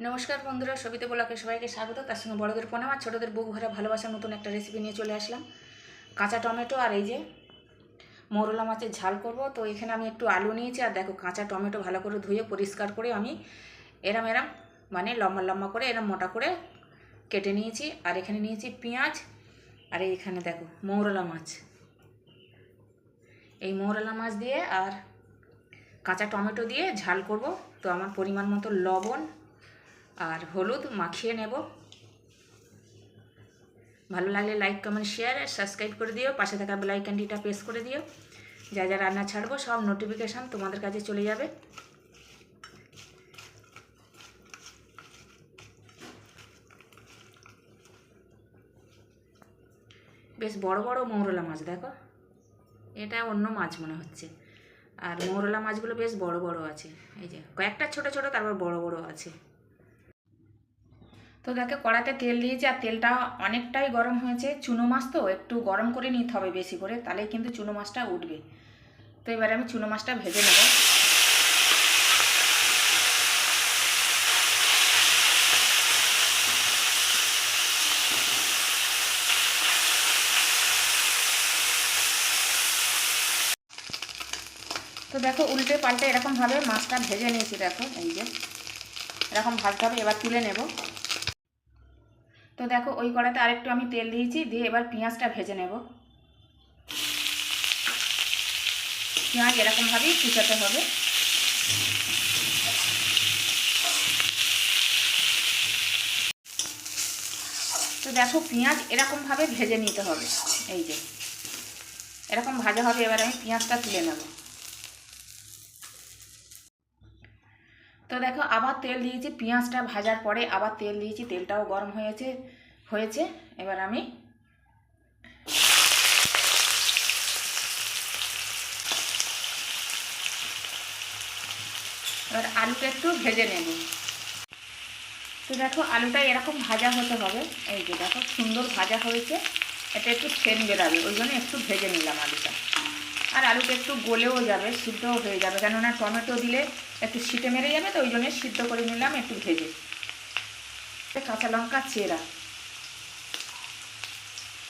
নমস্কার বন্ধুরা, সবিতা ব্লগে সবাইকে স্বাগত। তার সঙ্গে বড়দের প্রণাম আর ছোটোদের বুক ভরা ভালোবাসার নতুন একটা রেসিপি নিয়ে চলে আসলাম। কাঁচা টমেটো আর এই যে মৌরলা মাছের ঝাল করব। তো এখানে আমি একটু আলু নিয়েছি আর দেখো কাঁচা টমেটো ভালো করে ধুয়ে পরিষ্কার করে আমি এরম মানে লম্বা লম্বা করে এরম মোটা করে কেটে নিয়েছি। আর এখানে নিয়েছি পেঁয়াজ, আর এইখানে দেখো মৌরলা মাছ। এই মৌরলা মাছ দিয়ে আর কাঁচা টমেটো দিয়ে ঝাল করব। তো আমার পরিমাণ মতো লবণ আর হলুদ মাখিয়ে নেব। ভালো লাগলে লাইক কমেন্ট শেয়ার আর সাবস্ক্রাইব করে দিও, পাশে থাকা বেল আইকনটিটা প্রেস করে দিও। যা যা রান্না ছাড়বো সব নোটিফিকেশান তোমাদের কাছে চলে যাবে। বেশ বড় বড় মৌরলা মাছ, দেখো এটা অন্য মাছ মনে হচ্ছে। আর মৌরলা মাছগুলো বেশ বড় বড় আছে, এই যে কয়েকটা ছোট ছোট তারপর বড় বড় আছে। তো দেখো কড়াতে তেল দিয়েছি আর তেলটা অনেকটাই গরম হয়েছে। চুনো মাছ তো একটু গরম করে নিতে হবে বেশি করে, তাহলেই কিন্তু চুনো মাছটা উঠবে। তো এবারে আমি চুনো মাছটা ভেজে নেব। তো দেখো উল্টে পাল্টে এরকমভাবে মাছটা ভেজে নিয়েছি। দেখো এই যে এরকম ভাজতে হবে, এবার তুলে নেব। তো দেখো ওই কড়াতে আরেকটু আমি তেল দিয়েছি, দিয়ে এবার পেঁয়াজটা ভেজে নেব। পেঁয়াজ এরকমভাবেই কুচাতে হবে। তো দেখো পেঁয়াজ এরকমভাবে ভেজে নিতে হবে, এই যে এরকম ভাজা হবে। এবার আমি পেঁয়াজটা তুলে নেব। তো দেখো আবার তেল দিয়েছি, পেঁয়াজটা ভাজার পরে আবার তেল দিয়েছি, তেলটাও গরম হয়েছে। এবার আমি আলুটা একটু ভেজে নেব। তো দেখো আলুটা এরকম ভাজা হতে হবে, এই যে দেখো সুন্দর ভাজা হয়েছে। এটা একটু সেন বেরাবে, ওই জন্য একটু ভেজে নিলাম আলুটা। আর আলুটা একটু গলেও যাবে, সিদ্ধও হয়ে যাবে, কেননা টমেটো দিলে একটু সিটে মেরে যাবে। তো ওই জন্য সিদ্ধ করে নিলাম একটু ভেজে। কাঁচা লঙ্কা চেরা,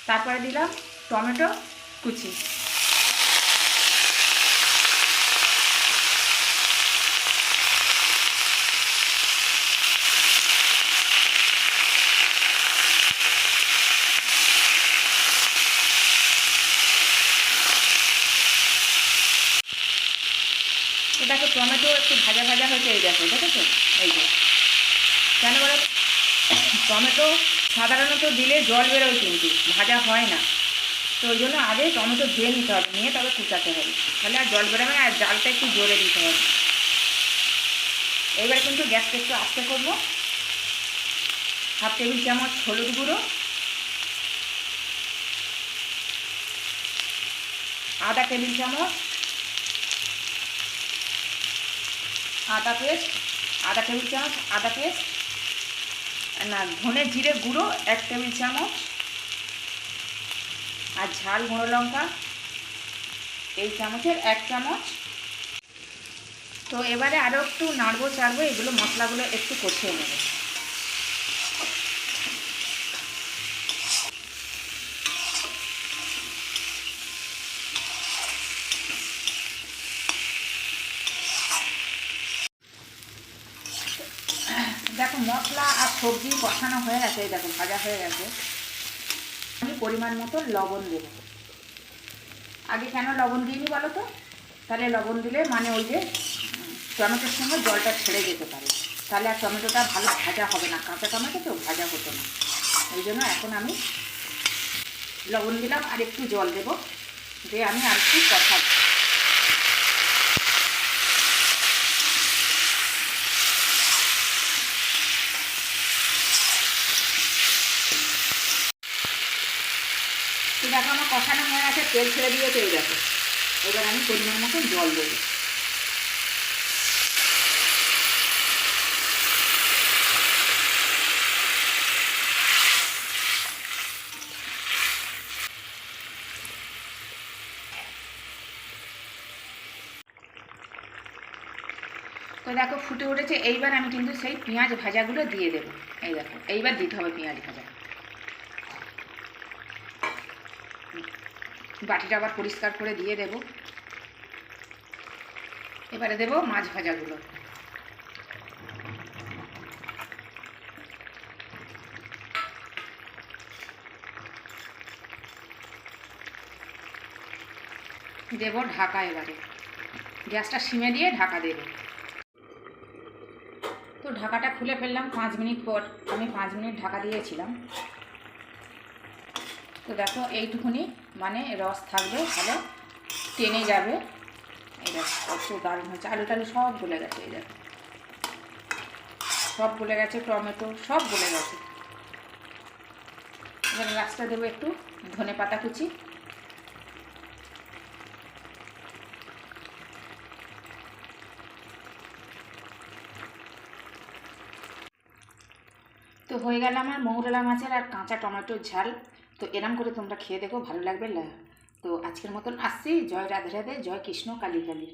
তারপরে দিলাম টমেটো কুচি। তো দেখো টমেটো একটু ভাজা ভাজা হয়েছে, এই দেখো দেখেছো, এই যে কেন বলো, টমেটো সাধারণত দিলে জল বেরোয় কিন্তু ভাজা হয় না। তো ওই জন্য আগে টমেটো ধুয়ে নিতে হবে, নিয়ে তবে কুচাতে হবে, তাহলে আর জল বেরোবে না। আর জালটা একটু জোরে দিতে হবে। এবার কিন্তু গ্যাসটা একটু আস্তে করবো। হাফ টেবিল চামচ হলুদ গুঁড়ো, আধা টেবিল চামচ আদা পেস্ট, আধা টেবিল চামচ আদা পেস্ট, না ধনে জিরে গুঁড়ো 1 টেবিল চামচ, আর ঝাল গুঁড়ো লঙ্কা এই চামচের 1 চামচ। তো এবারে আরও একটু নাড়বো চাড়বো, এগুলো মশলাগুলো একটু কষিয়ে নেব। দেখো মশলা আর সবজি কষানো হয়ে গেছে, এই দেখো ভাজা হয়ে গেছে। আমি পরিমাণ মতো লবণ দেব। আগে কেন লবণ দিইনি বলো তো, তাহলে লবণ দিলে মানে ওই যে টমেটোর সঙ্গে জলটা ছেড়ে যেতে পারে, তাহলে আর টমেটোটা ভালো ভাজা হবে না। কাঁচা টমেটো তো ভাজা হতো না, ওই জন্য এখন আমি লবণ দিলাম আর একটু জল দেব, দিয়ে আমি আর একটু কষাবো। তো দেখো আমার কষানো হয়ে গেছে, তেল ছেড়ে দিয়েছে, এই দেখো। এবার আমি পরিমাণ মতো জল দেবো। তো তো দেখো ফুটে উঠেছে। এইবার আমি কিন্তু সেই পেঁয়াজ ভাজাগুলো দিয়ে দেবো। এই দেখো এইবার দিতে হবে পেঁয়াজ ভাজা। বাটিটা আবার পরিষ্কার করে দিয়ে দেব। এবারে দেবো মাছ ভাজাগুলো। দেব ঢাকা। এবারে গ্যাসটা সিমে দিয়ে ঢাকা দেব। তো ঢাকাটা খুলে ফেললাম 5 মিনিট পর। আমি 5 মিনিট ঢাকা দিয়েছিলাম। তো দেখো এইটুকুনি মানে রস থাকবে, ভালো টেনে যাবে। এই দেখো কত দারুণ হয়েছে। আলু টালু সব গলে গেছে। এই দেখো সব গলে গেছে, টমেটো সব গলে গেছে। এবার লাস্টে দেবো একটু ধনে পাতা কুচি। তো হয়ে গেল আমার মৌরলা মাছের আর কাঁচা টমেটোর ঝাল। তো এরম করে তোমরা খেয়ে দেখো, ভালো লাগবে। তো আজকের মতন আসছি। জয় রাধে রাধে, জয় কৃষ্ণ কালী কালী।